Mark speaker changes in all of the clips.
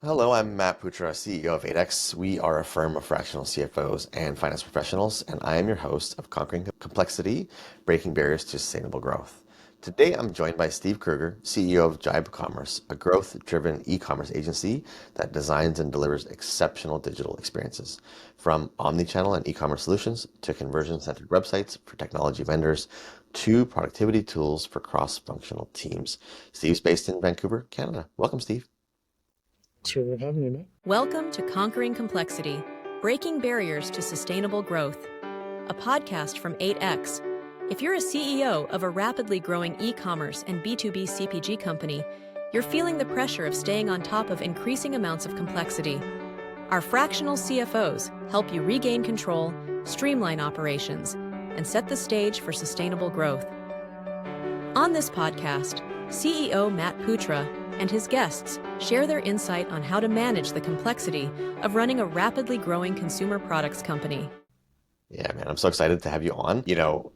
Speaker 1: Hello, I'm Matt Putra, CEO of 8X. We are a firm of fractional CFOs and finance professionals, and I am your host of Conquering Complexity, Breaking Barriers to Sustainable Growth. Today, I'm joined by Steve Krueger, CEO of JIBE Commerce, a growth-driven e-commerce agency that designs and delivers exceptional digital experiences. From omnichannel and e-commerce solutions to conversion-centered websites for technology vendors to productivity tools for cross-functional teams. Steve's based in Vancouver, Canada. Welcome, Steve.
Speaker 2: Thanks for having me, Matt.
Speaker 3: Welcome to Conquering Complexity, Breaking Barriers to Sustainable Growth, a podcast from 8X. If you're a CEO of a rapidly growing e-commerce and B2B CPG company, you're feeling the pressure of staying on top of increasing amounts of complexity. Our fractional CFOs help you regain control, streamline operations, and set the stage for sustainable growth. On this podcast, CEO Matt Putra and his guests share their insight on how to manage the complexity of running a rapidly growing consumer products company.
Speaker 1: Yeah, man, I'm so excited to have you on.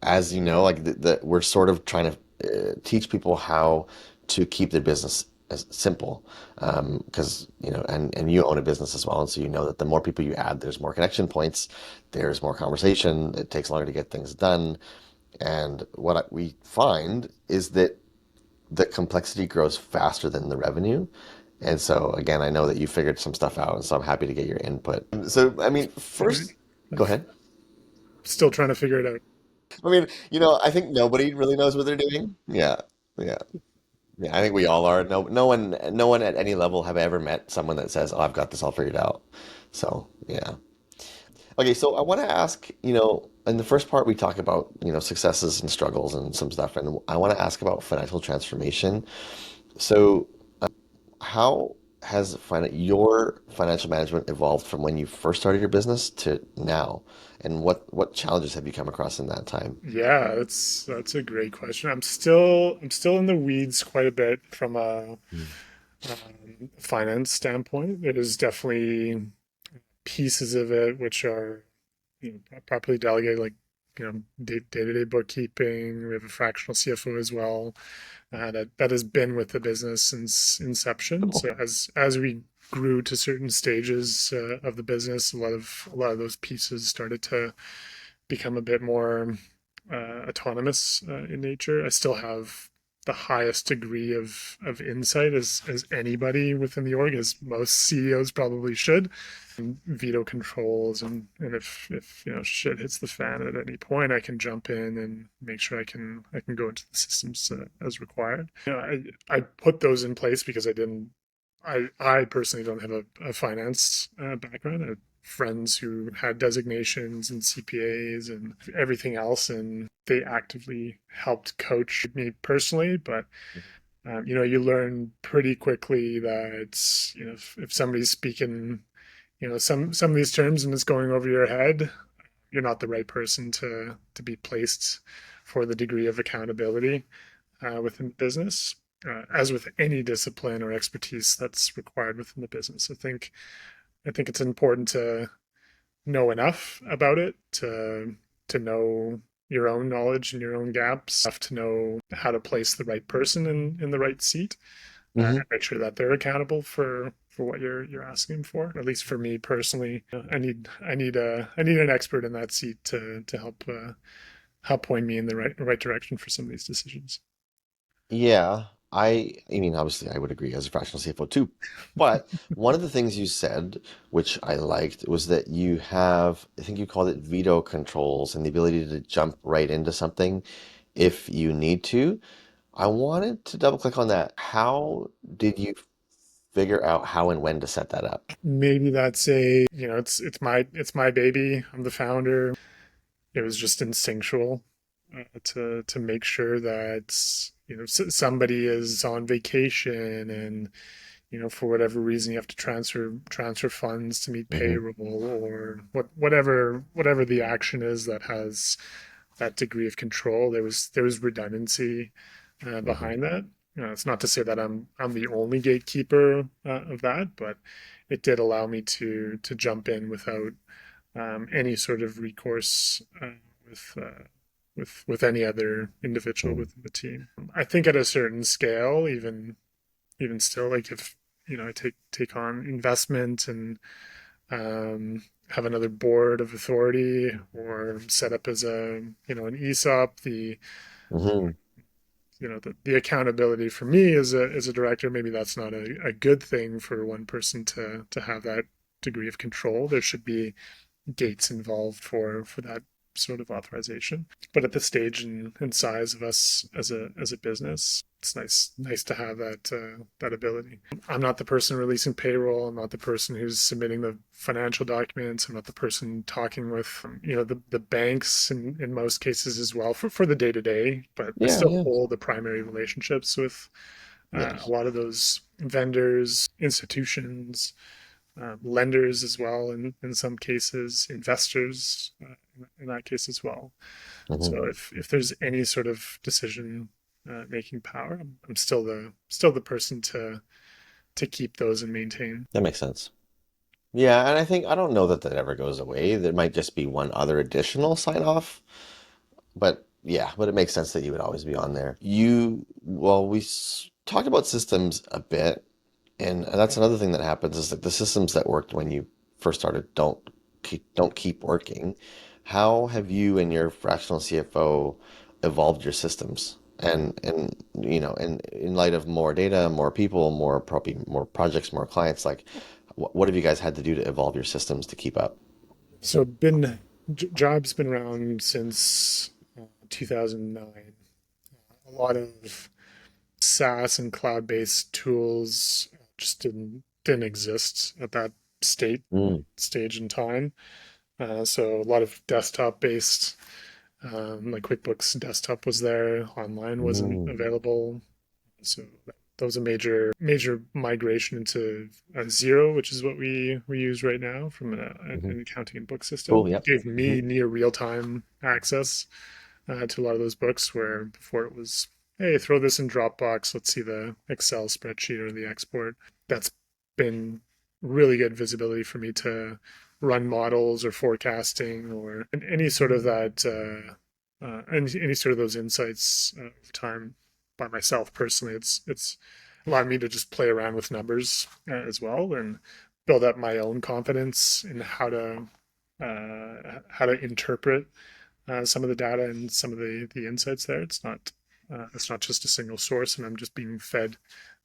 Speaker 1: As you know, like we're sort of trying to teach people how to keep their business as simple, because and you own a business as well, and so you know that the more people you add, there's more connection points, there's more conversation, it takes longer to get things done, and we find is that the complexity grows faster than the revenue. And so again, I know that you figured some stuff out, and so I'm happy to get your input. So, I mean,
Speaker 2: Right.
Speaker 1: first,
Speaker 2: I'm
Speaker 1: go ahead.
Speaker 2: still trying to figure it out.
Speaker 1: I mean, I think nobody really knows what they're doing. Yeah, yeah, yeah. I think we all are. No one at any level have ever met someone that says, "Oh, I've got this all figured out." So, yeah. Okay, so I want to ask, in the first part we talk about, successes and struggles and some stuff, and I want to ask about financial transformation. So, how has your financial management evolved from when you first started your business to now? And what challenges have you come across in that time?
Speaker 2: Yeah, that's a great question. I'm still in the weeds quite a bit from a finance standpoint. There's definitely pieces of it which are properly delegated, like day-to-day bookkeeping. We have a fractional CFO as well, that has been with the business since inception.
Speaker 1: Cool.
Speaker 2: So as we grew to certain stages of the business, a lot of those pieces started to become a bit more autonomous in nature. I still have the highest degree of insight as anybody within the org, as most CEOs probably should. And veto controls, and if shit hits the fan at any point, I can jump in and make sure I can go into the systems as required. I put those in place because I personally don't have a finance background. I have friends who had designations and CPAs and everything else, and they actively helped coach me personally. But you learn pretty quickly that if somebody's speaking some of these terms and it's going over your head, you're not the right person to be placed for the degree of accountability within the business, as with any discipline or expertise that's required within the business. I think it's important to know enough about it to know your own knowledge and your own gaps, enough to know how to place the right person in the right seat,
Speaker 1: Hmm.
Speaker 2: and make sure that they're accountable for what you're asking them for. At least for me personally, I need an expert in that seat to help point me in the right direction for some of these decisions.
Speaker 1: Yeah, I mean, obviously, I would agree as a fractional CFO too. But one of the things you said, which I liked, was that you have, I think you called it veto controls and the ability to jump right into something if you need to. I wanted to double click on that. How did you figure out how and when to set that up?
Speaker 2: Maybe that's it's my baby. I'm the founder. It was just instinctual to make sure that somebody is on vacation, and for whatever reason you have to transfer funds to meet
Speaker 1: Hmm.
Speaker 2: payroll, or whatever the action is that has that degree of control. There was redundancy
Speaker 1: Hmm.
Speaker 2: behind that. It's not to say that I'm the only gatekeeper of that, but it did allow me to jump in without any sort of recourse with with any other individual within the team. I think at a certain scale, even still, like I take on investment and have another board of authority or set up as an ESOP.
Speaker 1: Hmm.
Speaker 2: The accountability for me as a director, maybe that's not a good thing for one person to have that degree of control. There should be gates involved for that sort of authorization. But at the stage and size of us as a business, it's nice to have that ability. I'm not the person releasing payroll. I'm not the person who's submitting the financial documents. I'm not the person talking with the banks in most cases as well for the day to day. But I
Speaker 1: Yeah,
Speaker 2: still
Speaker 1: yeah.
Speaker 2: hold the primary relationships with a
Speaker 1: Nice.
Speaker 2: lot of those vendors, institutions, lenders as well, in some cases, investors in that case as well.
Speaker 1: Hmm.
Speaker 2: So if there's any sort of decision making power, I'm still the person to keep those and maintain.
Speaker 1: That makes sense. Yeah, and I don't know that that ever goes away. There might just be one other additional sign off, but yeah, but it makes sense that you would always be on there. Well, talked about systems a bit, and that's another thing that happens is like the systems that worked when you first started don't keep working. How have you and your fractional CFO evolved your systems? And in light of more data, more people, more probably more projects, more clients, like what have you guys had to do to evolve your systems to keep up?
Speaker 2: So JIBE's been around since 2009. A lot of SaaS and cloud-based tools just didn't exist at that
Speaker 1: Mm,
Speaker 2: stage in time. So a lot of desktop-based, like QuickBooks Desktop was there, online wasn't
Speaker 1: mm,
Speaker 2: available. So that was a major migration into Zero, which is what we use right now from
Speaker 1: mhm.
Speaker 2: an accounting and book
Speaker 1: Cool.
Speaker 2: system.
Speaker 1: Yep.
Speaker 2: Gave
Speaker 1: Hmm.
Speaker 2: me near real time access to a lot of those books, where before it was, hey, throw this in Dropbox, let's see the Excel spreadsheet or the export. That's been really good visibility for me to run models or forecasting or any sort of that, any sort of those insights over time by myself personally. It's allowed me to just play around with numbers as well and build up my own confidence in how to interpret some of the data and some of the insights there. It's not just a single source, and I'm just being fed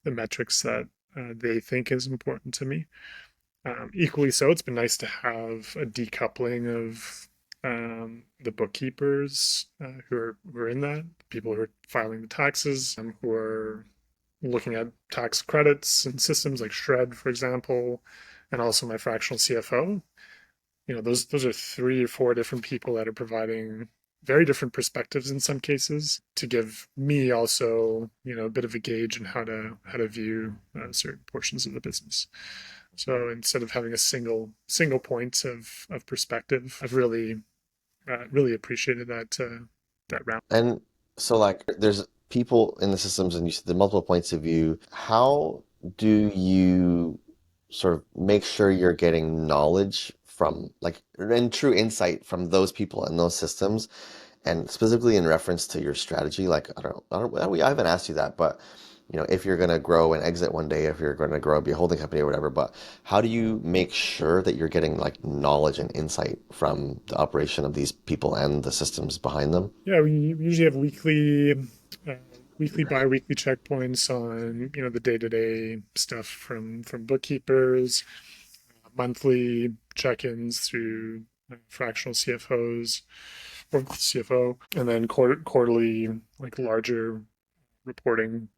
Speaker 2: the metrics that they think is important to me. Equally so, it's been nice to have a decoupling of the bookkeepers who are in that, people who are filing the taxes, who are looking at tax credits and systems like Shred, for example, and also my fractional CFO. Those are three or four different people that are providing very different perspectives in some cases to give me also a bit of a gauge in how to view certain portions of the business. So instead of having a single point of perspective, I've really appreciated that round.
Speaker 1: And so, like, there's people in the systems, and you said the multiple points of view. How do you sort of make sure you're getting knowledge from, like, and true insight from those people and those systems? And specifically in reference to your strategy, like, I haven't asked you that, but if you're going to grow and exit one day, if you're going to grow, be a holding company or whatever, but how do you make sure that you're getting like knowledge and insight from the operation of these people and the systems behind them?
Speaker 2: Yeah, we usually have uh, bi-weekly checkpoints on the day-to-day stuff from bookkeepers, monthly check-ins through fractional CFOs or CFO, and then quarterly, like, larger reporting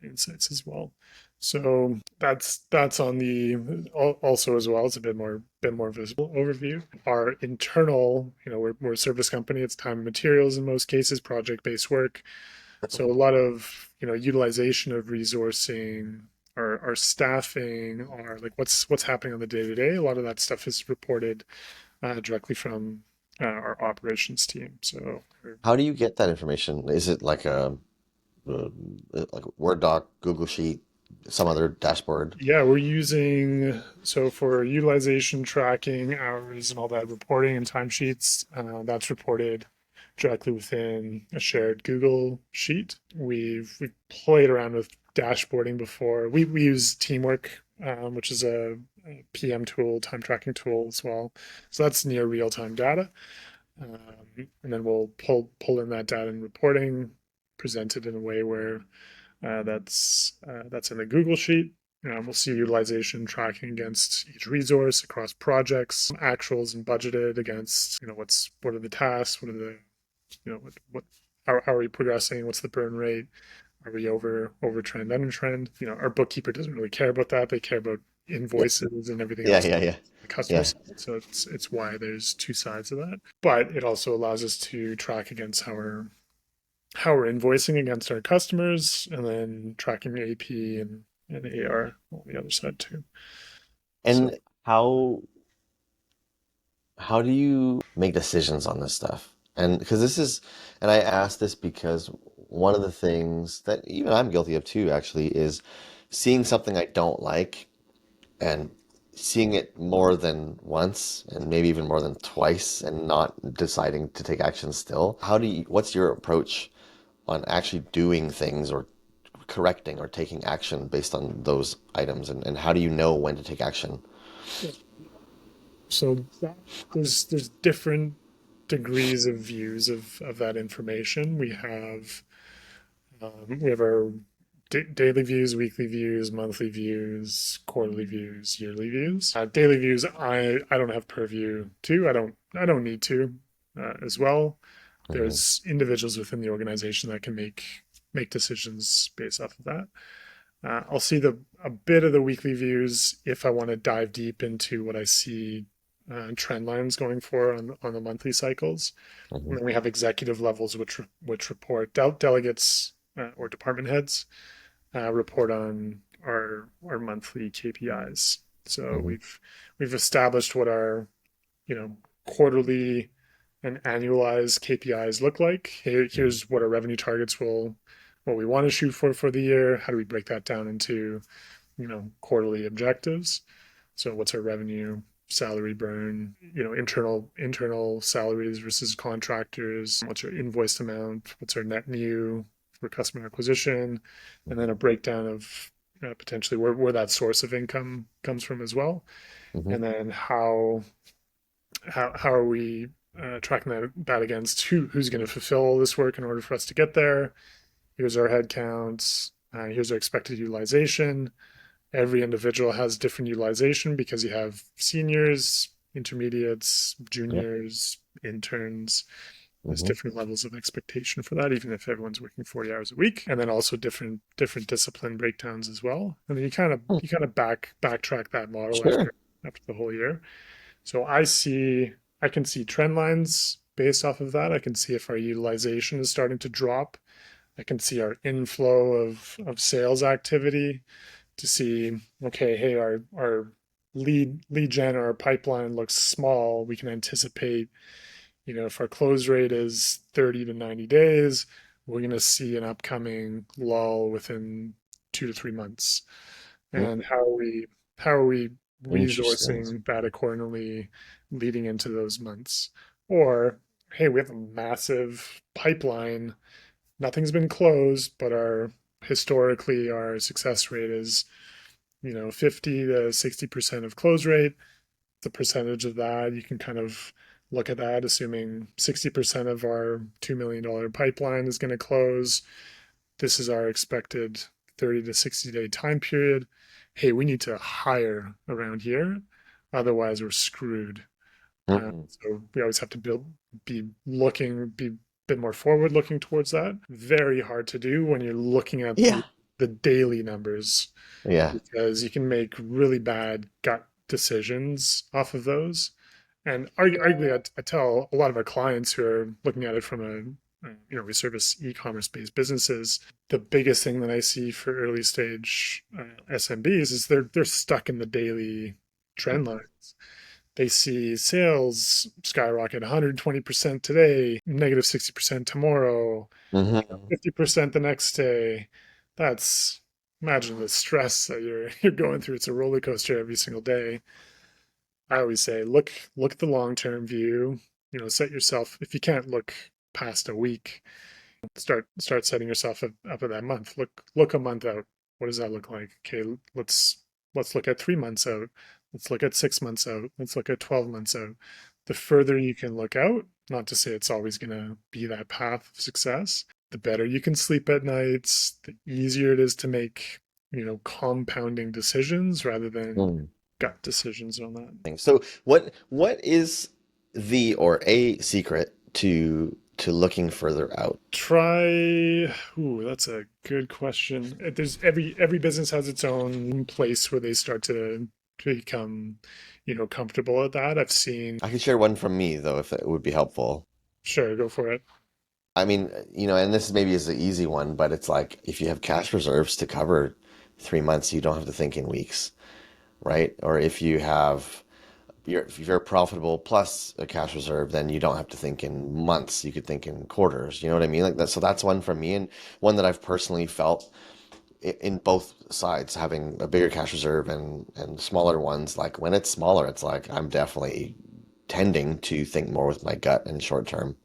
Speaker 2: insights as well. So that's on the also as well. It's a bit more visible overview. Our internal, we're a service company. It's time and materials in most cases, project based work. So a lot of utilization of resourcing, our staffing, our, like, what's happening on the day to day. A lot of that stuff is reported directly from our operations team. So
Speaker 1: How do you get that information? Is it uh, like a Word doc, Google Sheet, some other dashboard?
Speaker 2: yeah, we're using, so for utilization tracking, hours, and all that reporting and timesheets, that's reported directly within a shared Google sheet. We've played around with dashboarding before. We use Teamwork, which is a PM tool, time tracking tool as well. So that's near real time data. And then we'll pull in that data and reporting, present it in a way where that's in a Google sheet. We'll see utilization tracking against each resource across projects, actuals and budgeted against, what are the tasks, what are the, what how are we progressing, what's the burn rate, are we over trend, under trend? Our bookkeeper doesn't really care about that. They care about
Speaker 1: Yeah.
Speaker 2: invoices and everything
Speaker 1: Yeah.
Speaker 2: else
Speaker 1: Yeah.
Speaker 2: on
Speaker 1: Yeah.
Speaker 2: the customer
Speaker 1: Yeah.
Speaker 2: side. So it's why there's two sides of that. But it also allows us to track against how we're invoicing against our customers, and then tracking AP and AR on the other side too. So
Speaker 1: And how do you make decisions on this stuff? And because and I ask this because one of the things that even I'm guilty of too, actually, is seeing something I don't like and seeing it more than once and maybe even more than twice and not deciding to take action still. What's your approach on actually doing things or correcting or taking action based on those items? And how do you know when to take action?
Speaker 2: so there's different degrees of views of that information. We have our daily views, weekly views, monthly views, quarterly views, yearly views. Daily views, I don't have purview to. I don't need to as well.
Speaker 1: Hmm.
Speaker 2: There's individuals within the organization that can make decisions based off of that. I'll see a bit of the weekly views if I want to dive deep into what I see trend lines going for on the monthly cycles. And
Speaker 1: Hmm.
Speaker 2: then we have executive levels which report delegates or department heads report on our monthly KPIs. So
Speaker 1: Hmm.
Speaker 2: we've established what our quarterly and annualized KPIs look like. Here's what our revenue targets what we want to shoot for the year. How do we break that down into quarterly objectives? So what's our revenue, salary burn, internal salaries versus contractors, what's our invoiced amount, what's our net new for customer acquisition, and then a breakdown of potentially where that source of income comes from as well.
Speaker 1: Hmm.
Speaker 2: And then how are we tracking that against who's going to fulfill all this work in order for us to get there? Here's our head counts. Here's our expected utilization. Every individual has different utilization because you have seniors, intermediates,
Speaker 1: Yeah.
Speaker 2: juniors, interns. There's
Speaker 1: Hmm.
Speaker 2: different levels of expectation for that, even if everyone's working 40 hours a week, and then also different discipline breakdowns as well. And then you kind of backtrack that model
Speaker 1: Sure.
Speaker 2: after the whole year. So I can see trend lines based off of that. I can see if our utilization is starting to drop. I can see our inflow of sales activity to see, okay, hey, our lead gen, our pipeline looks small. We can anticipate, if our close rate is 30 to 90 days, we're going to see an upcoming lull within 2 to 3 months.
Speaker 1: Mm.
Speaker 2: And how are we
Speaker 1: Interesting.
Speaker 2: resourcing that accordingly leading into those months? Or, hey, we have a massive pipeline. Nothing's been closed, but historically our success rate is 50 to 60% of close rate. The percentage of that, you can kind of look at that, assuming 60% of our $2 million pipeline is going to close. This is our expected 30 to 60-day time period. Hey, we need to hire around here. Otherwise, we're screwed.
Speaker 1: Mhm.
Speaker 2: So we always have to be a bit more forward looking towards that. Very hard to do when you're looking at the
Speaker 1: Yeah.
Speaker 2: the daily numbers,
Speaker 1: Yeah.
Speaker 2: because you can make really bad gut decisions off of those. And arguably, I tell a lot of our clients who are looking at it from we service e-commerce based businesses. The biggest thing that I see for early stage SMBs is they're stuck in the daily trend lines. They see sales skyrocket 120% today, negative 60% tomorrow,
Speaker 1: Hmm.
Speaker 2: 50% the next day. That's Imagine the stress that you're going through. It's a roller coaster every single day. I always say, look at the long term view. Set yourself, if you can't look past a week, start setting yourself up at that month. Look a month out. what does that look like? Okay, let's look at 3 months out. Let's look at 6 months out. Let's look at 12 months out. The further you can look out, not to say it's always going to be that path of success, the better you can sleep at nights, the easier it is to make, compounding decisions rather than
Speaker 1: Mm.
Speaker 2: gut decisions on that.
Speaker 1: So what is the or a secret to looking further out?
Speaker 2: That's a good question. There's every business has its own place where they start to become, comfortable at that. I've seen.
Speaker 1: I could share one from me though, if it would be helpful.
Speaker 2: Sure, go for it.
Speaker 1: I mean, and this maybe is the easy one, but it's like if you have cash reserves to cover 3 months, you don't have to think in weeks, right? Or if you're profitable plus a cash reserve, then you don't have to think in months. You could think in quarters. You know what I mean? Like that. So that's one for me, and one that I've personally felt in both sides, having a bigger cash reserve and smaller ones. Like when it's smaller, it's like I'm definitely tending to think more with my gut in short term.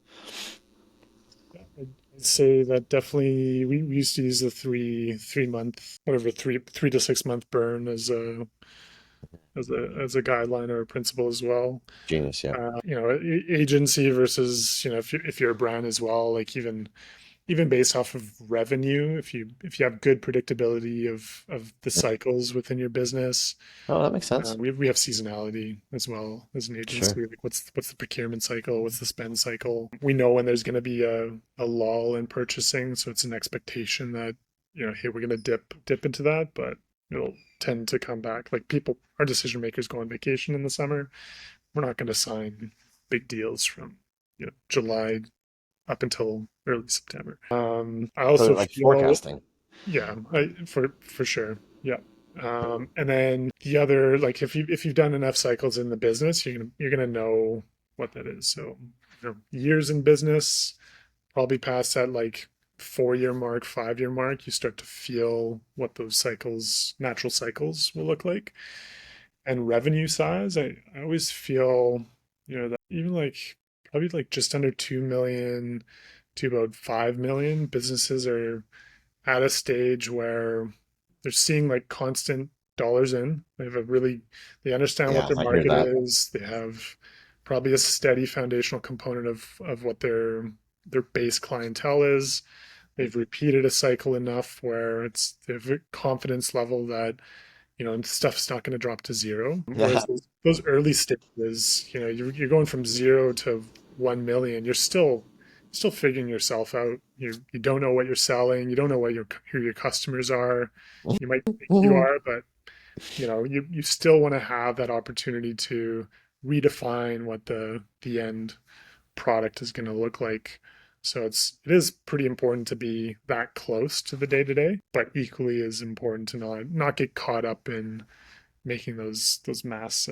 Speaker 2: I'd say that definitely we used to use the 3 month, whatever, 3 to 6 month burn as a guideline or a principle as well.
Speaker 1: Genius, yeah.
Speaker 2: Agency versus, if you're a brand as well, like even based off of revenue, if you have good predictability of the cycles within your business.
Speaker 1: Oh, that makes sense.
Speaker 2: We have seasonality as well as an
Speaker 1: Sure.
Speaker 2: agency. Like what's the procurement cycle? What's the spend cycle? We know when there's going to be a lull in purchasing, so it's an expectation that, hey, we're going to dip into that, but it'll tend to come back. Like our decision makers go on vacation in the summer. We're not going to sign big deals from July up until early September. I
Speaker 1: So
Speaker 2: also
Speaker 1: like
Speaker 2: feel,
Speaker 1: forecasting.
Speaker 2: yeah, for sure, yeah. And then the other, like if you've done enough cycles in the business, you're gonna know what that is. So, years in business, probably past that like 4 year mark, 5 year mark, you start to feel what those cycles, natural cycles, will look like. And revenue size, I always feel, that even like probably like just under 2 million to about 5 million businesses are at a stage where they're seeing like constant dollars in. They understand what
Speaker 1: Yeah,
Speaker 2: their
Speaker 1: I hear
Speaker 2: market
Speaker 1: that.
Speaker 2: is. They have probably a steady foundational component of what their base clientele is. They've repeated a cycle enough where they have a confidence level that, and stuff's not going to drop to zero.
Speaker 1: Yeah.
Speaker 2: Whereas those early stages, you're going from 0 to 1 million. You're still figuring yourself out. You don't know what you're selling. You don't know who your customers are. You might think you are, but you still want to have that opportunity to redefine what the end product is going to look like. So it is pretty important to be that close to the day to day, but equally as important to not get caught up in making those mass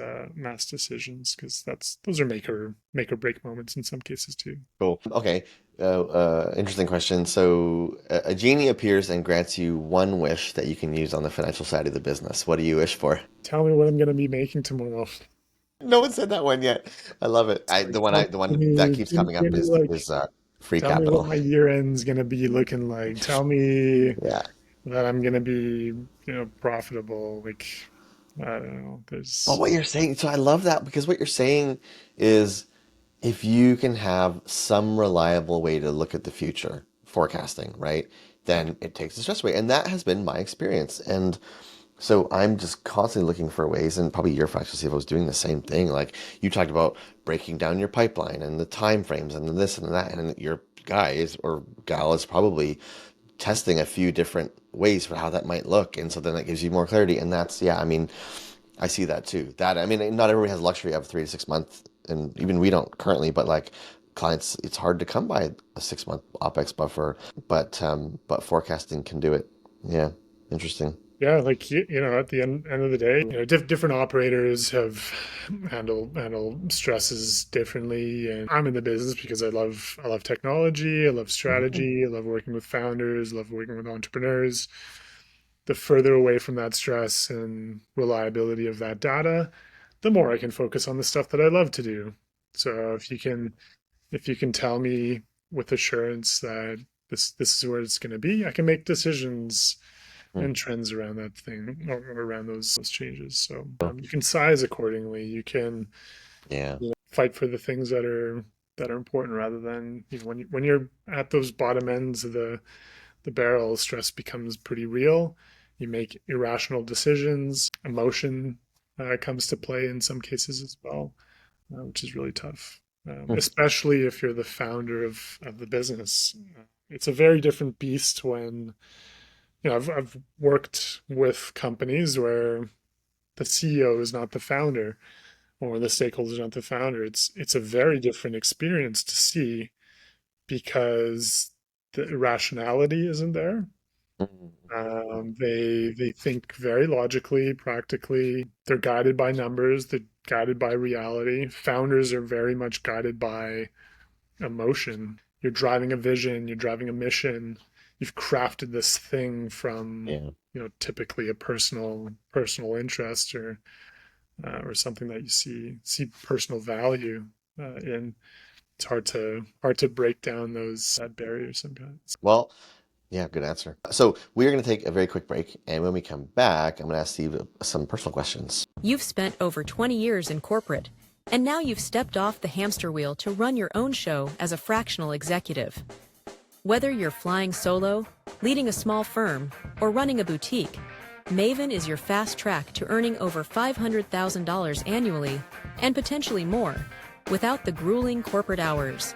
Speaker 2: decisions, because those are make or break moments in some cases too.
Speaker 1: Cool. Okay. Interesting question. So, a genie appears and grants you one wish that you can use on the financial side of the business. What do you wish for?
Speaker 2: Tell me what I'm going to be making tomorrow.
Speaker 1: No one said that one yet. I love it.
Speaker 2: Like, tell
Speaker 1: The one that
Speaker 2: me,
Speaker 1: keeps
Speaker 2: give me,
Speaker 1: coming up
Speaker 2: give me like,
Speaker 1: is free
Speaker 2: tell me what
Speaker 1: capital.
Speaker 2: my year end's going to be looking like. Tell me
Speaker 1: Yeah.
Speaker 2: that I'm going to be, profitable. Like, I don't know.
Speaker 1: But
Speaker 2: There's
Speaker 1: what you're saying, so I love that because what you're saying is if you can have some reliable way to look at the future, forecasting, right? Then it takes the stress away. And that has been my experience. And so I'm just constantly looking for ways, and probably your fractional CFO was doing the same thing. Like you talked about breaking down your pipeline and the time frames and this and that, and your guy is or gal is probably testing a few different ways for how that might look. And so then that gives you more clarity. And that's, yeah, I mean, I see that too. That, I mean, not everybody has luxury of 3 to 6 months, and even we don't currently, but like clients, it's hard to come by a 6 month OpEx buffer, but forecasting can do it. Yeah, interesting.
Speaker 2: Yeah, like at the end of the day, different operators have handle stresses differently, and I'm in the business because I love technology, I love
Speaker 1: Mhm.
Speaker 2: strategy, I love working with founders, I love working with entrepreneurs. The further away from that stress and reliability of that data, the more I can focus on the stuff that I love to do. So if you can tell me with assurance that this is where it's going to be, I can make decisions
Speaker 1: Mm.
Speaker 2: and trends around that thing or around those changes. So you can size accordingly. You can
Speaker 1: Yeah.
Speaker 2: fight for the things that are important rather than when you're at those bottom ends of the barrel, stress becomes pretty real. You make irrational decisions. Emotion comes to play in some cases as well, which is really tough,
Speaker 1: Hmm.
Speaker 2: especially if you're the founder of the business. It's a very different beast when, I've worked with companies where the CEO is not the founder or the stakeholders are not the founder. It's a very different experience to see because the irrationality isn't there. They think very logically, practically. They're guided by numbers. They're guided by reality. Founders are very much guided by emotion. You're driving a vision. You're driving a mission. You've crafted this thing from
Speaker 1: Yeah.
Speaker 2: typically a personal interest or something that you see personal value in. It's hard to break down those barriers sometimes.
Speaker 1: Well, yeah, good answer. So we're going to take a very quick break, and when we come back, I'm going to ask Steve some personal questions.
Speaker 3: You've spent over 20 years in corporate, and now you've stepped off the hamster wheel to run your own show as a fractional executive. Whether you're flying solo, leading a small firm, or running a boutique, Maven is your fast track to earning over $500,000 annually, and potentially more, without the grueling corporate hours.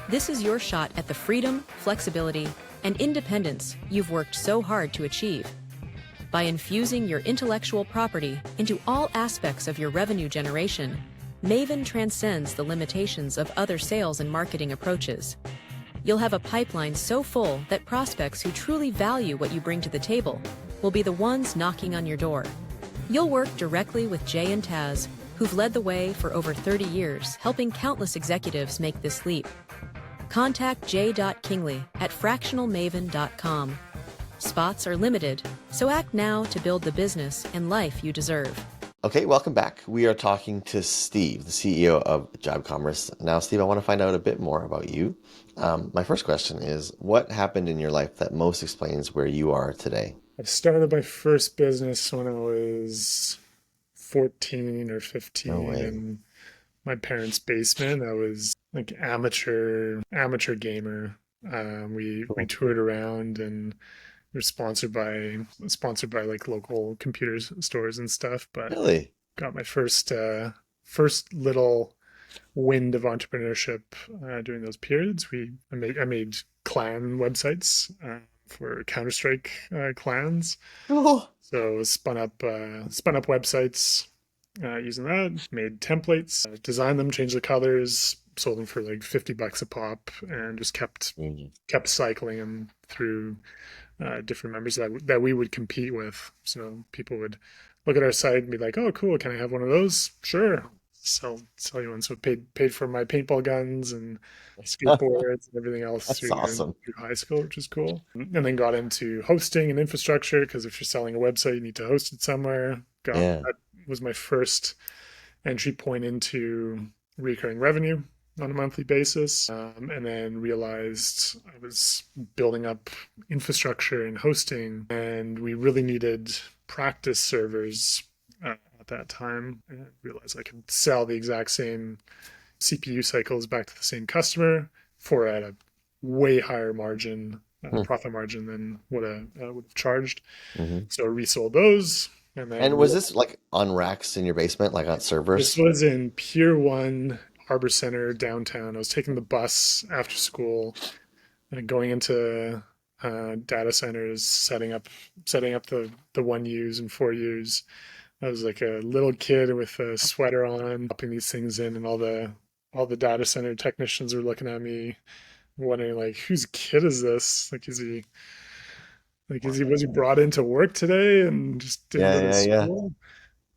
Speaker 3: This is your shot at the freedom, flexibility, and independence you've worked so hard to achieve. By infusing your intellectual property into all aspects of your revenue generation, Maven transcends the limitations of other sales and marketing approaches. You'll have a pipeline so full that prospects who truly value what you bring to the table will be the ones knocking on your door. You'll work directly with Jay and Taz, who've led the way for over 30 years, helping countless executives make this leap. Contact j.kingley at fractionalmaven.com. Spots are limited, so act now to build the business and life you deserve.
Speaker 1: Okay, welcome back. We are talking to Steve, the CEO of JIBE Commerce. Now, Steve, I want to find out a bit more about you. My first question is, what happened in your life that most explains where you are today?
Speaker 2: I started my first business when I was 14 or
Speaker 1: No
Speaker 2: 15
Speaker 1: way.
Speaker 2: in my parents' basement. I was like amateur gamer. We
Speaker 1: Cool.
Speaker 2: toured around and we're sponsored by like local computer stores and stuff, but
Speaker 1: Really?
Speaker 2: got my first little wind of entrepreneurship during those periods. I made clan websites for Counter-Strike clans.
Speaker 1: Oh,
Speaker 2: So spun up websites using that, made templates, designed them, changed the colors, sold them for like $50 a pop, and just kept
Speaker 1: mm,
Speaker 2: kept cycling them through different members that we would compete with. So people would look at our site and be like, "Oh, cool! Can I have one of those?" Sure. Sell you one. So paid for my paintball guns and skateboards and everything else
Speaker 1: that's
Speaker 2: through
Speaker 1: awesome.
Speaker 2: through high school, which is cool. And then got into hosting and infrastructure because if you're selling a website, you need to host it somewhere. Got
Speaker 1: Yeah.
Speaker 2: that was my first entry point into recurring revenue on a monthly basis, and then realized I was building up infrastructure and hosting, and we really needed practice servers at that time. And I realized I could sell the exact same CPU cycles back to the same customer for at a way higher margin,
Speaker 1: Hmm.
Speaker 2: profit margin than what I would have charged.
Speaker 1: Hmm.
Speaker 2: So resold those, and then
Speaker 1: And was this like on racks in your basement, like on
Speaker 2: this
Speaker 1: servers?
Speaker 2: was in Pier 1 Harbor Center downtown. I was taking the bus after school and going into data centers, setting up the 1Us and 4Us. I was like a little kid with a sweater on, popping these things in, and all the data center technicians were looking at me, wondering like, whose kid is this? Like is he was he brought into work today and just didn't
Speaker 1: Yeah,
Speaker 2: go to
Speaker 1: yeah, yeah.
Speaker 2: school?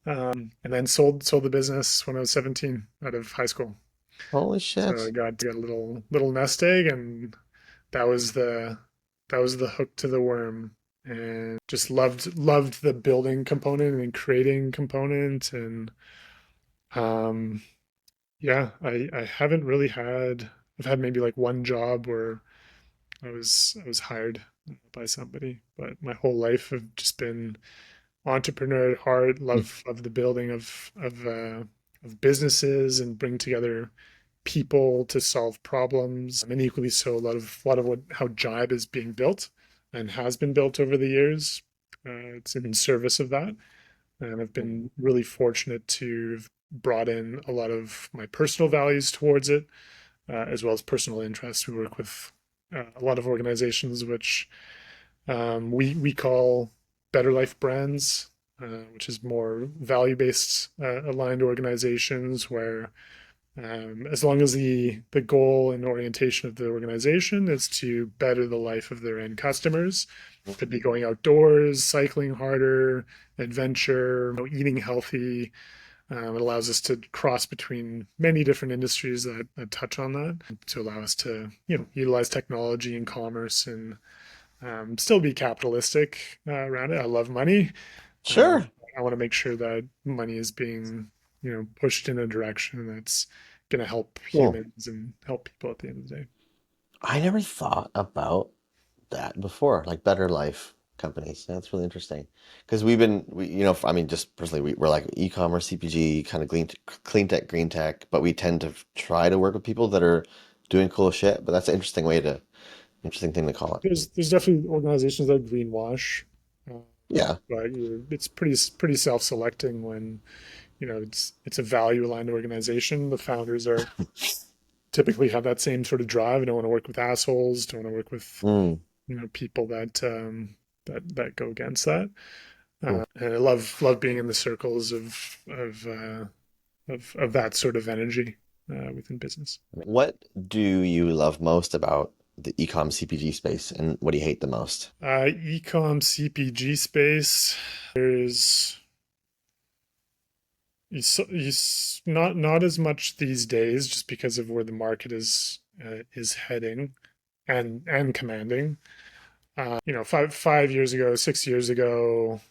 Speaker 2: And then sold the business when I was 17 out of high school.
Speaker 1: Holy
Speaker 2: So I
Speaker 1: shit.
Speaker 2: got a little nest egg, and that was the that was the hook to the worm. And just loved the building component and creating component, and um, yeah, I haven't really had I've had maybe like one job where I was hired by somebody. But my whole life I've just been entrepreneur at heart, love the building of businesses and bring together people to solve problems. And equally so, a lot of what how JIBE is being built and has been built over the years. It's in service of that, and I've been really fortunate to have brought in a lot of my personal values towards it, as well as personal interests. We work with a lot of organizations which we call Better Life Brands, which is more value based aligned organizations where as long as the goal and orientation of the organization is to better the life of their end customers, could be going outdoors, cycling harder, adventure, eating healthy. It allows us to cross between many different industries that touch on that to allow us to utilize technology and commerce and still be capitalistic around it. I love money.
Speaker 1: Sure.
Speaker 2: I want to make sure that money is being, pushed in a direction that's going to help
Speaker 1: Cool.
Speaker 2: humans and help people at the end of the day.
Speaker 1: I never thought about that before, like better life companies. That's really interesting. Because I mean, just personally, we're like e-commerce, CPG, kind of clean tech, green tech, but we tend to try to work with people that are doing cool shit. But that's an interesting thing to call it.
Speaker 2: There's definitely organizations that greenwash, uh,
Speaker 1: Yeah.
Speaker 2: but it's pretty self-selecting when it's a value aligned organization. The founders are typically have that same sort of drive. I don't want to work with assholes. Don't want to work with
Speaker 1: Mm,
Speaker 2: people that go against that.
Speaker 1: cool.
Speaker 2: And I love being in the circles of that sort of energy within business.
Speaker 1: What do you love most about the e-com CPG space, and what do you hate the most?
Speaker 2: Ecom CPG space. There's not as much these days, just because of where the market is heading and commanding. 5 years ago, 6 years ago,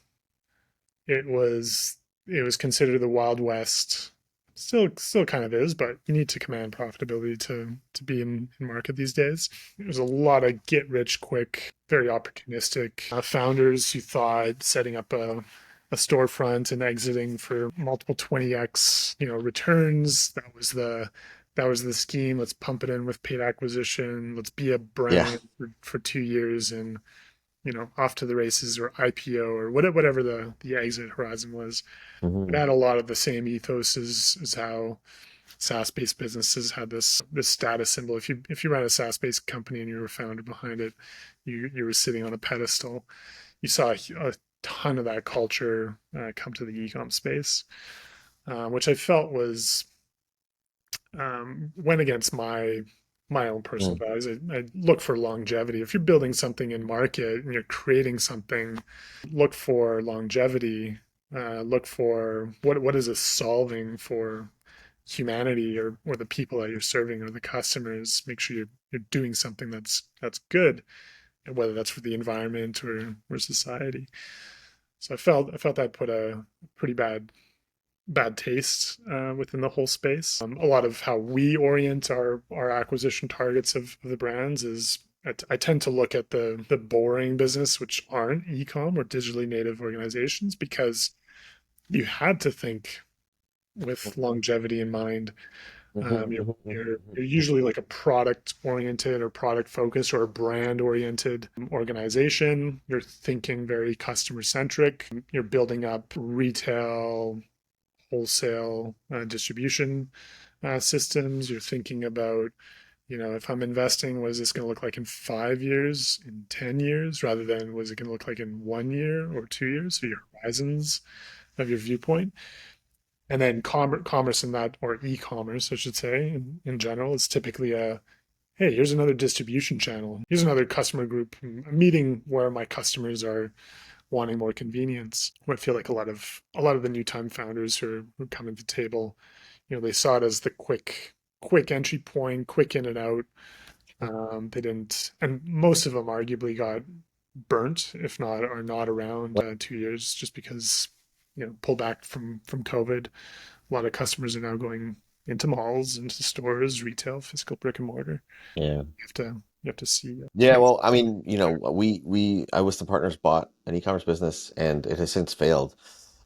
Speaker 2: it was it was considered the Wild West. Still kind of is, but you need to command profitability to be in market these days. There's a lot of get rich quick, very opportunistic founders who thought setting up a storefront and exiting for multiple 20x returns, that was the scheme. Let's pump it in with paid acquisition. Let's be a
Speaker 1: Yeah.
Speaker 2: brand for 2 years and off to the races, or IPO, or whatever the exit horizon was. It
Speaker 1: Hmm.
Speaker 2: had a lot of the same ethos as how SaaS-based businesses had this status symbol. If you ran a SaaS-based company and you were a founder behind it, you were sitting on a pedestal. You saw a ton of that culture come to the e-com space, which I felt was went against my own personal
Speaker 1: Mm.
Speaker 2: values. I look for longevity. If you're building something in market and you're creating something, look for longevity. Look for what is this solving for humanity, or the people that you're serving or the customers. Make sure you're doing something that's good, and whether that's for the environment or society. So I felt that put a pretty bad taste within the whole space. A lot of how we orient our acquisition targets of the brands is I tend to look at the boring business, which aren't ecom or digitally native organizations, because you had to think with longevity in mind. You're usually like a product oriented or product focused or a brand oriented organization. You're thinking very customer centric. You're building up retail, wholesale distribution systems. You're thinking about, if I'm investing, what is this going to look like in 5 years, in 10 years, rather than what is it going to look like in 1 year or 2 years? So your horizons of your viewpoint. And then commerce in that, or e-commerce, I should say, in general, is typically hey, here's another distribution channel. Here's another customer group. I'm meeting where my customers are wanting more convenience. I feel like a lot of the new time founders who come to the table, they saw it as the quick entry point, quick in and out. They didn't, and most of them arguably got burnt, if not are not around 2 years, just because pull back from COVID. A lot of customers are now going into malls, into stores, retail, physical brick and mortar.
Speaker 1: Yeah.
Speaker 2: You have to You have to see
Speaker 1: Yeah, well, I mean, I was the partners bought an e-commerce business and it has since failed.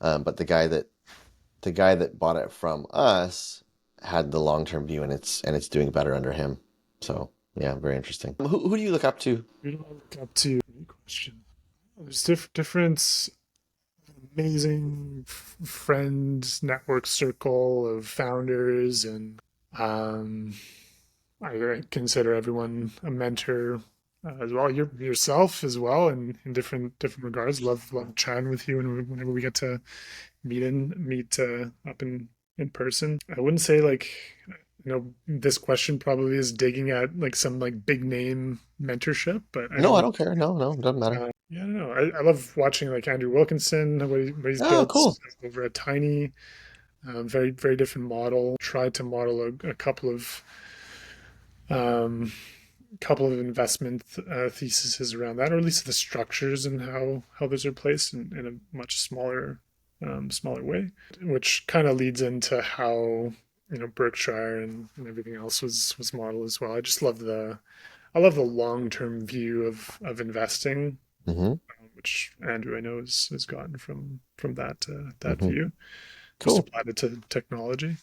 Speaker 1: But the guy that bought it from us had the long-term view and it's doing better under him. So, yeah, very interesting. Who do you look up to?
Speaker 2: who do I look up to. Good question. There's different amazing friend network circle of founders, and um, I consider everyone a mentor as well. Yourself as well, in different regards. Love chatting with you, and whenever we get to meet up in person. I wouldn't say like this question probably is digging at like some like big name mentorship, but I
Speaker 1: No, I
Speaker 2: don't.
Speaker 1: don't care. No, it doesn't matter.
Speaker 2: Yeah, I don't know. I love watching like Andrew Wilkinson, what he's
Speaker 1: Oh,
Speaker 2: built
Speaker 1: cool.
Speaker 2: over at Tiny. Very different model. Tried to model a um, couple of investment theses around that, or at least the structures and how those are placed in a much smaller way, which kind of leads into how Berkshire and everything else was modeled as well. I love the long term view of investing,
Speaker 1: Hmm.
Speaker 2: which Andrew I know has gotten from that
Speaker 1: Hmm.
Speaker 2: view, just
Speaker 1: Cool.
Speaker 2: applied it to technology.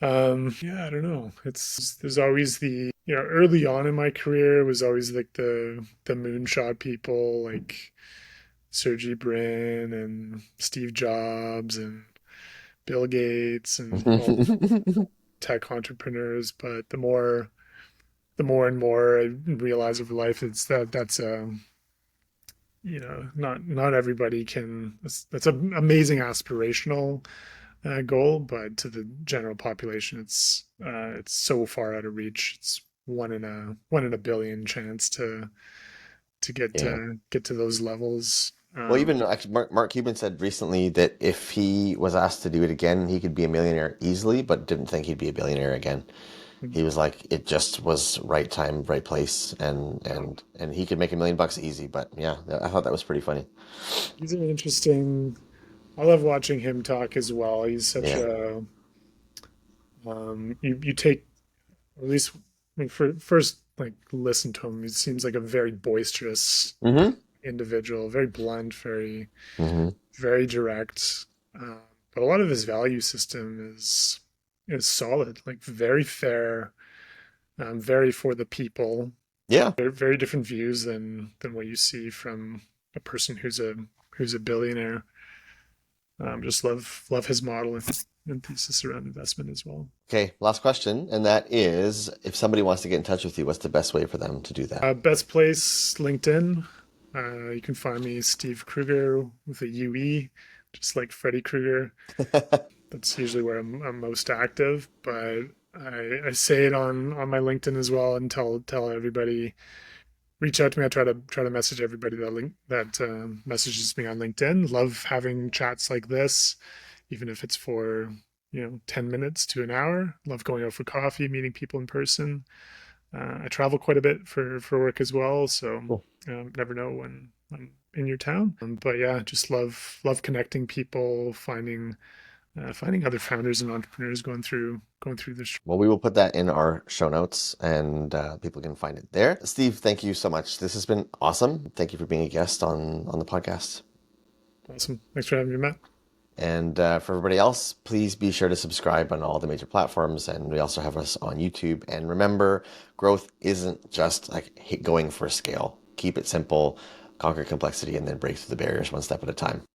Speaker 2: Yeah, I don't know. There's always early on in my career was always like the moonshot people like Sergey Brin and Steve Jobs and Bill Gates and all tech entrepreneurs. But the more and more I realize over life, it's that's not everybody can. That's an amazing aspirational goal, but to the general population, it's so far out of reach. It's one in a billion chance to
Speaker 1: Yeah.
Speaker 2: get to those levels.
Speaker 1: Well, even actually, Mark Cuban said recently that if he was asked to do it again, he could be a millionaire easily, but didn't think he'd be a billionaire again. He was like, it just was right time, right place, and he could make $1 million easy. But yeah, I thought that was pretty funny.
Speaker 2: He's an interesting. I love watching him talk as well. He's such
Speaker 1: Yeah.
Speaker 2: a you take, or at least when first like listen to him. He seems like a very boisterous
Speaker 1: Hmm.
Speaker 2: individual, very blunt,
Speaker 1: Hmm.
Speaker 2: very direct. Uh, but a lot of his value system is solid, like very fair, very for the people.
Speaker 1: Yeah.
Speaker 2: Very different views than what you see from a person who's a billionaire. Just love his model and thesis around investment as well.
Speaker 1: Okay. Last question, and that is, if somebody wants to get in touch with you, what's the best way for them to do that?
Speaker 2: Best place, LinkedIn. You can find me, Steve Krueger, with a UE, just like Freddy Krueger. That's usually where I'm most active, but I say it on my LinkedIn as well, and tell everybody, reach out to me. I try to message everybody that messages me on LinkedIn. Love having chats like this, even if it's for 10 minutes to an hour. Love going out for coffee, meeting people in person. I travel quite a bit for work as well, so
Speaker 1: Cool.
Speaker 2: never know when I'm in your town. But yeah, just love connecting people, finding other founders and entrepreneurs going through this.
Speaker 1: Well, we will put that in our show notes and people can find it there. Steve, thank you so much. This has been awesome. Thank you for being a guest on the podcast.
Speaker 2: Awesome. Thanks for having me, Matt.
Speaker 1: And for everybody else, please be sure to subscribe on all the major platforms. And we also have us on YouTube. And remember, growth isn't just like going for scale. Keep it simple, conquer complexity, and then break through the barriers one step at a time.